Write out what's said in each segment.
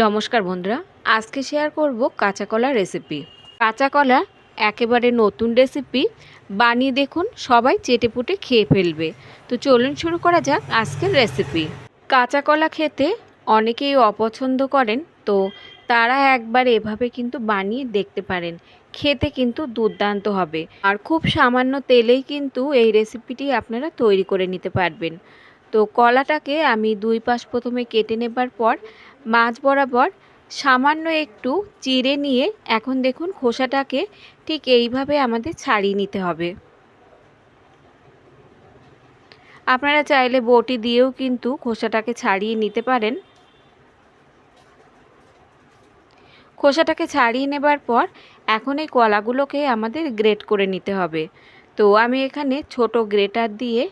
নমস্কার বন্ধুরা, আজকে শেয়ার করব কাঁচা কলা রেসিপি। কাঁচা কলা একেবারে নতুন রেসিপি, বানিয়ে দেখুন, সবাই চেটেপুটে খেয়ে ফেলবে। তো চলুন শুরু করা যাক আজকের রেসিপি। কাঁচা কলা খেতে অনেকেই অপছন্দ করেন, তো তারা একবার এভাবে কিন্তু বানিয়ে দেখতে পারেন। খেতে কিন্তু দুর্দান্ত হবে, আর খুব সামান্য তেলেই কিন্তু এই রেসিপিটি আপনারা তৈরি করে নিতে পারবেন। তো কলাটাকে আমি দুই পাশ প্রথমে কেটে নেবার পর মাঝ বরাবর সামান্য একটু চিড়ে নিয়ে এখন দেখুন খোসাটাকে ঠিক এইভাবে আমাদের ছাড়িয়ে নিতে হবে। আপনারা চাইলে বটি দিয়েও কিন্তু খোসাটাকে ছাড়িয়ে নিতে পারেন। খোসাটাকে ছাড়িয়ে নেবার পর এখন এই কলাগুলোকে আমাদের গ্রেট করে নিতে হবে। তো আমি এখানে ছোট গ্রেটার দিয়ে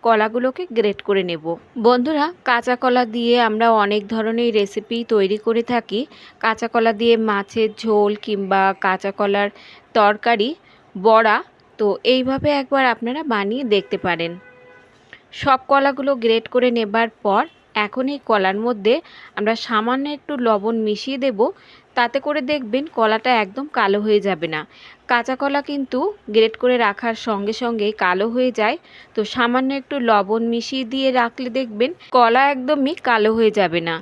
কলাগুলোকে গ্রেট করে নেব। বন্ধুরা, কাঁচা কলা দিয়ে আমরা অনেক ধরনের রেসিপি তৈরি করে থাকি। কাঁচা কলা দিয়ে মাছের ঝোল কিংবা কাঁচা কলার তরকারি, বড়া। তো এইভাবে একবার আপনারা বানিয়ে দেখতে পারেন। সব কলাগুলো গ্রেট করে নেবার পর এখন এই কলার মধ্যে আমরা সামান্য একটু লবণ মিশিয়ে দেব। তাতে করে দেখবেন কলাটা একদম কালো হয়ে যাবে না। কাঁচা কলা কিন্তু গ্রেট করে রাখার সঙ্গে সঙ্গেই কালো হয়ে যায়। তো সামান্য একটু লবণ মিশিয়ে দিয়ে রাখলে দেখবেন কলা একদমই কালো হয়ে যাবে না।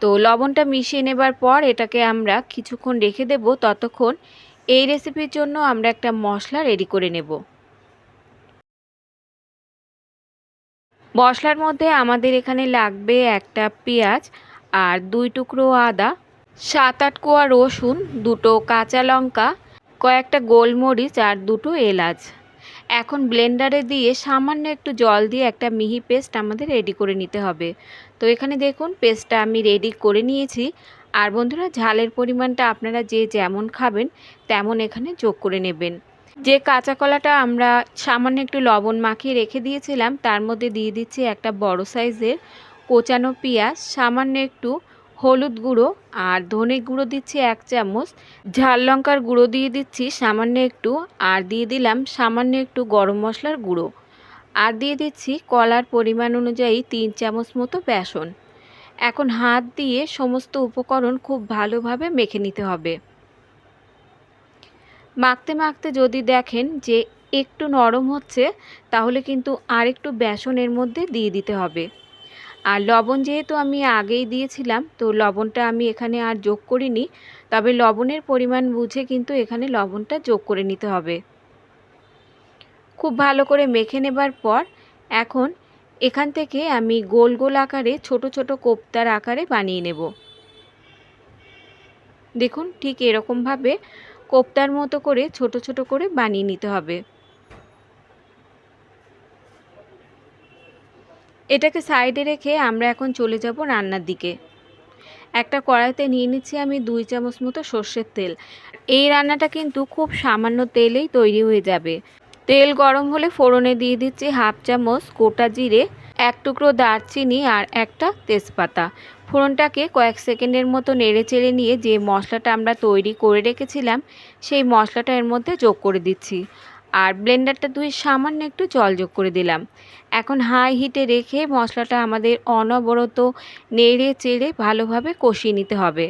তো লবণটা মিশিয়ে নেবার পর এটাকে আমরা কিছুক্ষণ রেখে দেব। ততক্ষণ এই রেসিপির জন্য আমরা একটা মশলা রেডি করে নেব। মশলার মধ্যে আমাদের এখানে লাগবে একটা পেঁয়াজ আর 2 টুকরো আদা, 7-8 কোয়া রসুন, 2টো কাঁচা লঙ্কা, কয়েকটা গোলমরিচ আর 2টো এলাচ। এখন ব্লেন্ডারে দিয়ে সামান্য একটু জল দিয়ে একটা মিহি পেস্ট আমাদের রেডি করে নিতে হবে। তো এখানে দেখুন পেস্টটা আমি রেডি করে নিয়েছি। আর বন্ধুরা, ঝালের পরিমাণটা আপনারা যে যেমন খাবেন তেমন এখানে যোগ করে নেবেন। যে কাঁচা কলাটা আমরা সামান্য একটু লবণ মাখিয়ে রেখে দিয়েছিলাম তার মধ্যে দিয়ে দিচ্ছি একটা বড় সাইজের কোচানো পেঁয়াজ, সামান্য একটু হলুদ গুঁড়ো আর ধনে গুঁড়ো দিচ্ছি 1 চামচ, ঝাল লঙ্কার গুঁড়ো দিয়ে দিচ্ছি সামান্য একটু, আর দিয়ে দিলাম সামান্য একটু গরম মশলার গুঁড়ো, আর দিয়ে দিচ্ছি কলার পরিমাণ অনুযায়ী 3 চামচ মতো বেসন। এখন হাত দিয়ে সমস্ত উপকরণ খুব ভালোভাবে মেখে নিতে হবে। মাখতে মাখতে যদি দেখেন যে একটু নরম হচ্ছে, তাহলে কিন্তু আর একটু বেসন এর মধ্যে দিয়ে দিতে হবে। আর লবণ যেহেতু আমি আগেই দিয়েছিলাম, তো লবণটা আমি এখানে আর যোগ করিনি। তবে লবণের পরিমাণ বুঝে কিন্তু এখানে লবণটা যোগ করে নিতে হবে। খুব ভালো করে মেখে নেবার পর এখন এখান থেকে আমি গোল গোল আকারে ছোট ছোট কোপ্তার আকারে বানিয়ে নেব। দেখুন ঠিক এরকমভাবে কোপ্তার মতো করে ছোট ছোট করে বানিয়ে নিতে হবে। এটাকে সাইডে রেখে আমরা এখন চলে যাব রান্নার দিকে। একটা কড়াইতে নিয়ে নিচ্ছি আমি 2 চামচ মতো সর্ষের তেল। এই রান্নাটা কিন্তু খুব সামান্য তেলেই তৈরি হয়ে যাবে। তেল গরম হলে ফোড়নে দিয়ে দিচ্ছি 1/2 চামচ গোটা জিরে, 1 টুকরো দারচিনি আর একটা তেজপাতা। ফোড়নটাকে কয়েক সেকেন্ডের মতো নেড়ে চেড়ে নিয়ে যে মশলাটা আমরা তৈরি করে রেখেছিলাম সেই মশলাটা এর মধ্যে যোগ করে দিচ্ছি। আর ব্লেন্ডারটা ধুয়ে সামান্য একটু জল যোগ করে দিলাম। এখন হাই হিটে রেখে মশলাটা আমাদের অনবরত নেড়ে চেড়ে ভালোভাবে কষিয়ে নিতে হবে।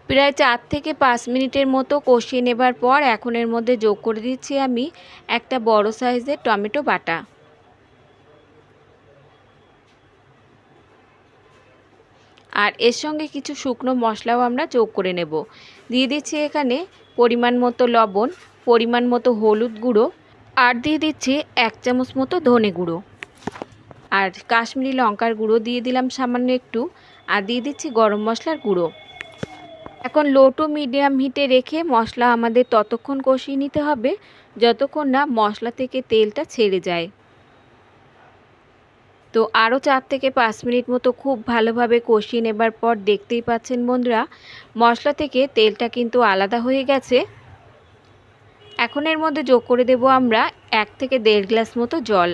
প্রায় 4 থেকে 5 মিনিটের মতো কষিয়ে নেবার পর এখন এর মধ্যে যোগ করে দিচ্ছি আমি একটা বড় সাইজের টমেটো বাটা। আর এর সঙ্গে কিছু শুকনো মশলাও আমরা যোগ করে নেব। দিয়ে দিচ্ছি এখানে পরিমাণ মতো লবণ, পরিমাণ মতো হলুদ গুঁড়ো, আর দিয়ে দিচ্ছি 1 চামচ মতো ধনে গুঁড়ো, আর কাশ্মীরি লঙ্কার গুঁড়ো দিয়ে দিলাম সামান্য একটু, আর দিয়ে দিচ্ছি গরম মশলার গুঁড়ো। এখন লো টু মিডিয়াম হিটে রেখে মশলা আমাদের ততক্ষণ কষিয়ে নিতে হবে যতক্ষণ না মশলা থেকে তেলটা ছেড়ে যায়। তো আরও 4 থেকে 5 মিনিট মতো খুব ভালোভাবে কষিয়ে নেবার পর দেখতেই পাচ্ছেন বন্ধুরা, মশলা থেকে তেলটা কিন্তু আলাদা হয়ে গেছে। এখন এর মধ্যে যোগ করে দেব আমরা 1 থেকে 1.5 গ্লাস মতো জল।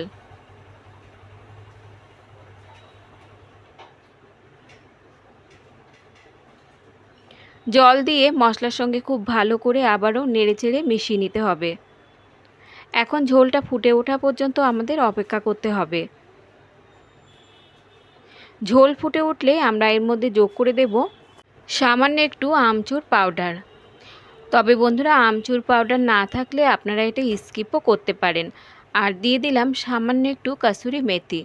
জল দিয়ে মশলার সঙ্গে খুব ভালো করে আবারও নেড়েচেড়ে মিশিয়ে নিতে হবে। এখন ঝোলটা ফুটে ওঠা পর্যন্ত আমাদের অপেক্ষা করতে হবে। ঝোল ফুটে উঠলে আমরা এর মধ্যে যোগ করে দেব সামান্য একটু আমচুর পাউডার। তবে বন্ধুরা, আমচুর পাউডার না থাকলে আপনারা এটা স্কিপও করতে পারেন। আর দিয়ে দিলাম সামান্য একটু কাসুরি মেথি।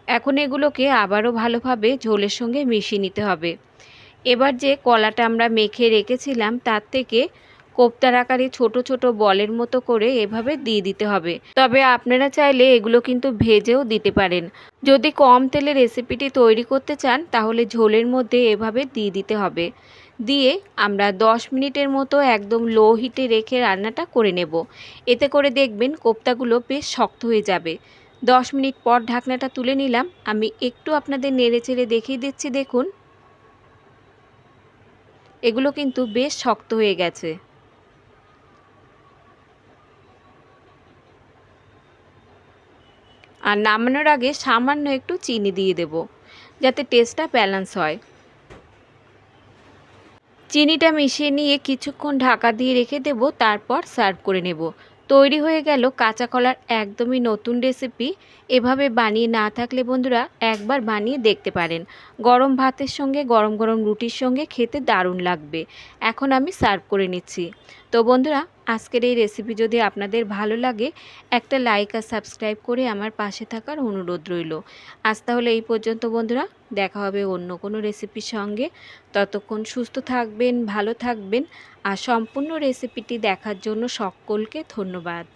এখন এগুলোকে আবারও ভালোভাবে ঝোলের সঙ্গে মিশিয়ে নিতে হবে। এবার যে কলাটা আমরা মেখে রেখেছিলাম তার থেকে কোপ্তার আকারে ছোট ছোট বলের মতো করে এভাবে দিয়ে দিতে হবে। তবে আপনারা চাইলে এগুলো কিন্তু ভেজেও দিতে পারেন। যদি কম তেলে রেসিপিটি তৈরি করতে চান তাহলে ঝোলের মধ্যে এভাবে দিয়ে দিতে হবে। দিয়ে আমরা 10 মিনিটের মতো একদম লো হিটে রেখে রান্নাটা করে নেব। এতে করে দেখবেন কোপ্তাগুলো বেশ শক্ত হয়ে যাবে। 10 মিনিট পর ঢাকনাটা তুলে নিলাম। আমি একটু আপনাদের নেড়েচেড়ে দেখিয়ে দিচ্ছি, দেখুন এগুলো কিন্তু বেশ শক্ত হয়ে গেছে। আর নামানোর আগে সামান্য একটু চিনি দিয়ে দেব, যাতে টেস্টটা ব্যালেন্স হয়। চিনিটা মিশিয়ে নিয়ে কিছুক্ষণ ঢাকা দিয়ে রেখে দেব, তারপর সার্ভ করে নেব। তৈরি হয়ে গেল কাঁচা কলার একদমই নতুন রেসিপি। এভাবে বানিয়ে না থাকলে বন্ধুরা একবার বানিয়ে দেখতে পারেন। গরম ভাতের সঙ্গে, গরম গরম রুটির সঙ্গে খেতে দারুণ লাগবে। এখন আমি সার্ভ করে নিচ্ছি। তো বন্ধুরা, আজকের এই রেসিপি যদি আপনাদের ভালো লাগে একটা লাইক আর সাবস্ক্রাইব করে আমার পাশে থাকার অনুরোধ রইল। আজ তাহলে এই পর্যন্ত বন্ধুরা, দেখা হবে অন্য কোনো রেসিপির সঙ্গে। ততক্ষণ সুস্থ থাকবেন, ভালো থাকবেন। আর সম্পূর্ণ রেসিপিটি দেখার জন্য সকলকে ধন্যবাদ।